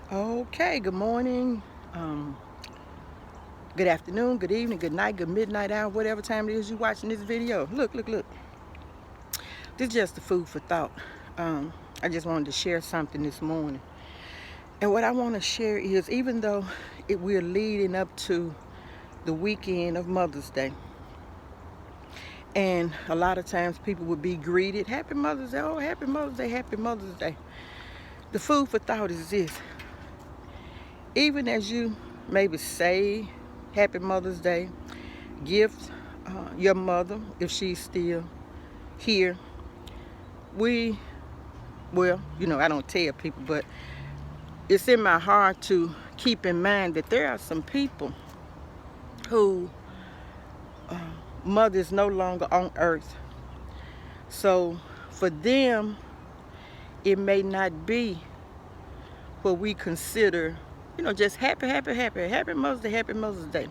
Okay, good morning, good afternoon, good evening, good night, good midnight hour, whatever time it is you're watching this video. Look. This is just the food for thought. I just wanted to share something this morning. And what I want to share is, even though we're leading up to the weekend of Mother's Day, and a lot of times people would be greeted, Happy Mother's Day, oh, Happy Mother's Day, Happy Mother's Day. The food for thought is this. Even as you maybe say Happy Mother's Day, gift your mother, if she's still here, I don't tell people, but it's in my heart to keep in mind that there are some people who mother is no longer on earth. So for them, it may not be what we consider, just happy Mother's Day, Happy Mother's Day.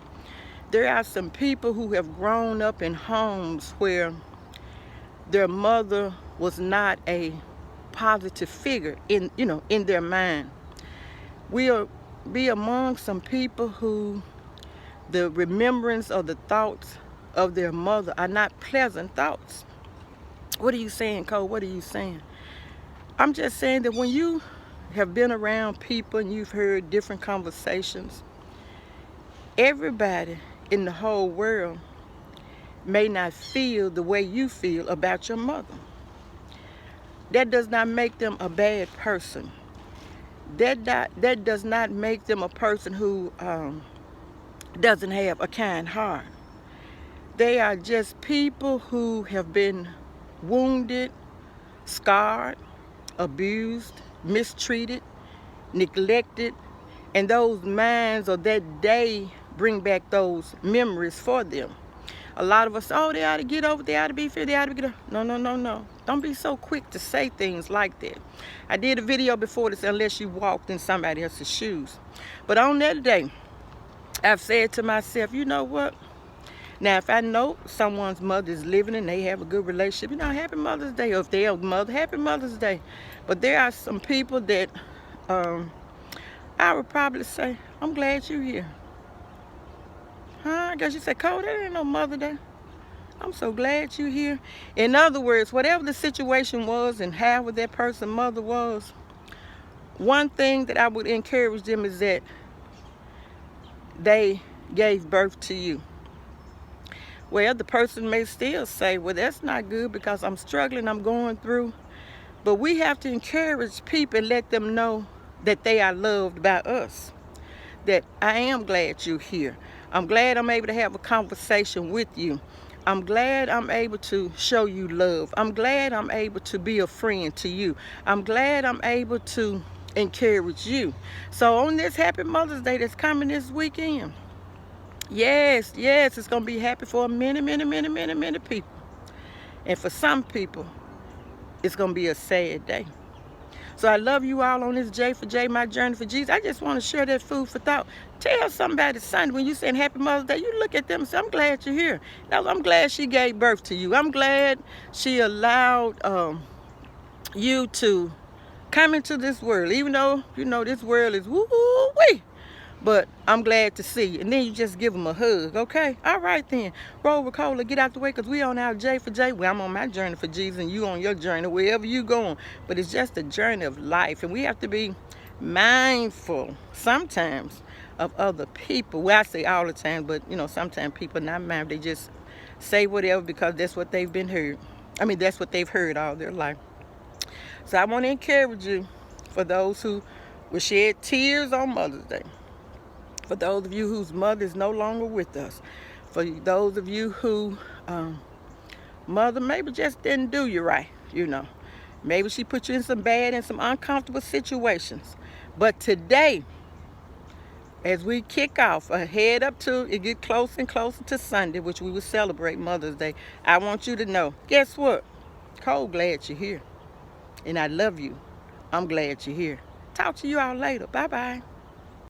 There are some people who have grown up in homes where their mother was not a positive figure in their mind. We'll be among some people who the remembrance of the thoughts of their mother are not pleasant thoughts. What are you saying, Cole? What are you saying? I'm just saying that when you have been around people and you've heard different conversations, everybody in the whole world may not feel the way you feel about your mother. That does not make them a bad person. That does not make them a person who doesn't have a kind heart. They are just people who have been wounded, scarred, abused, mistreated, neglected, and those minds of that day bring back those memories for them. A lot of us, oh, they ought to get over, they ought to be fair, they ought to get over. No. Don't be so quick to say things like that. I did a video before this, unless you walked in somebody else's shoes. But on that day, I've said to myself, you know what? Now, if I know someone's mother is living and they have a good relationship, Happy Mother's Day. Or if they're a mother, Happy Mother's Day. But there are some people that I would probably say, I'm glad you're here. I guess you said, Cole, that ain't no Mother Day. I'm so glad you're here. In other words, whatever the situation was and however that person's mother was, one thing that I would encourage them is that they gave birth to you. Well, the person may still say, well, that's not good because I'm struggling, I'm going through. But we have to encourage people and let them know that they are loved by us. That I am glad you're here. I'm glad I'm able to have a conversation with you. I'm glad I'm able to show you love. I'm glad I'm able to be a friend to you. I'm glad I'm able to encourage you. So on this Happy Mother's Day that's coming this weekend, yes, it's going to be happy for many people. And for some people, it's going to be a sad day. So I love you all on this J for J, my journey for Jesus. I just want to share that food for thought. Tell somebody Sunday when you saying Happy Mother's Day, you look at them and say, I'm glad you're here. Now, I'm glad she gave birth to you. I'm glad she allowed you to come into this world. Even though, this world is woo-wee. But I'm glad to see you. And then you just give them a hug, okay? All right, then. Roll with Cola, get out the way, because we on our J for J. Well, I'm on my journey for Jesus, and you on your journey, wherever you going. But it's just a journey of life, and we have to be mindful sometimes of other people. Well, I say all the time, but, sometimes people not mindful. They just say whatever because that's what they've been heard. That's what they've heard all their life. So I want to encourage you, for those who will shed tears on Mother's Day, for those of you whose mother is no longer with us, for those of you who mother maybe just didn't do you right, maybe she put you in some bad and some uncomfortable situations. But today, as we kick off, head up to it, get closer and closer to Sunday, which we will celebrate Mother's Day, I want you to know, guess what? Cole, glad you're here. And I love you. I'm glad you're here. Talk to you all later. Bye-bye.